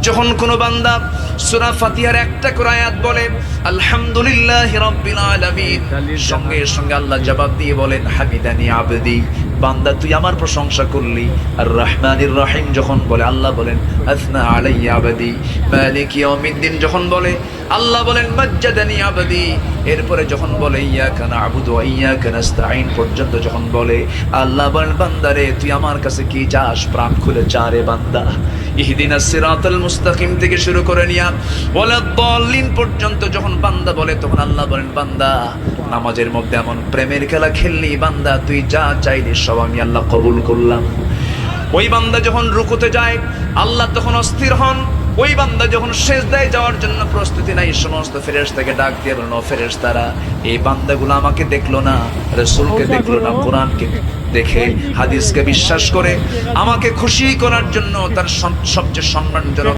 যখন কোনো বান্দা সূরা ফাতিহার একটা করে আয়াত বলে আলহামদুলিল্লাহি রাব্বিল আলামিন, সঙ্গে সঙ্গে আল্লাহ জবাব দিয়ে বলেন হামিদানি আবদি, বান্দা তুই আমার প্রশংসা করলি। আর রহমানির রহিম যখন বলে আল্লাহ বলেন আসনা আলাইয়া আবদি। মালিক ইয়াউমিদ্দিন যখন বলে আল্লাহ বলেন মাজ্জাদানি আবদি। এরপরে যখন বলে ইয়াকা না'বুদু ওয়া ইয়াকা নাস্তাঈন পর্যন্ত যখন বলে আল্লাহ বলেন বান্দারে তুই আমার কাছে কি চাস, প্রাণ খুলে চা রে বান্দা। ইহদিনাস সিরাতাল মুস্তাকিম থেকে শুরু করে নিয়া ওয়ালাদ-দাল্লিন পর্যন্ত যখন বান্দা বলে তখন আল্লাহ বলেন বান্দা নামাজের মধ্যে এমন প্রেমের খেলা খেললি বান্দা, তুই যা চাইলি সব আমি আল্লাহ কবুল করলাম। ওই বান্দা যখন রুকুতে যায় আল্লাহ তখন অস্থির হন। ওই বান্দা যখন সিজদায় যাওয়ার জন্য প্রস্তুতি নাই, সমস্ত ফেরেশতাকে ডাক দিয়ে বলেন ও ফেরেশতারা, এই বান্দাগুলো আমাকে দেখলো না, রাসূলকে দেখলো না, কোরআনকে দেখে হাদিসকে বিশ্বাস করে আমাকে খুশি করার জন্য তার সবচেয়ে সম্মানজনক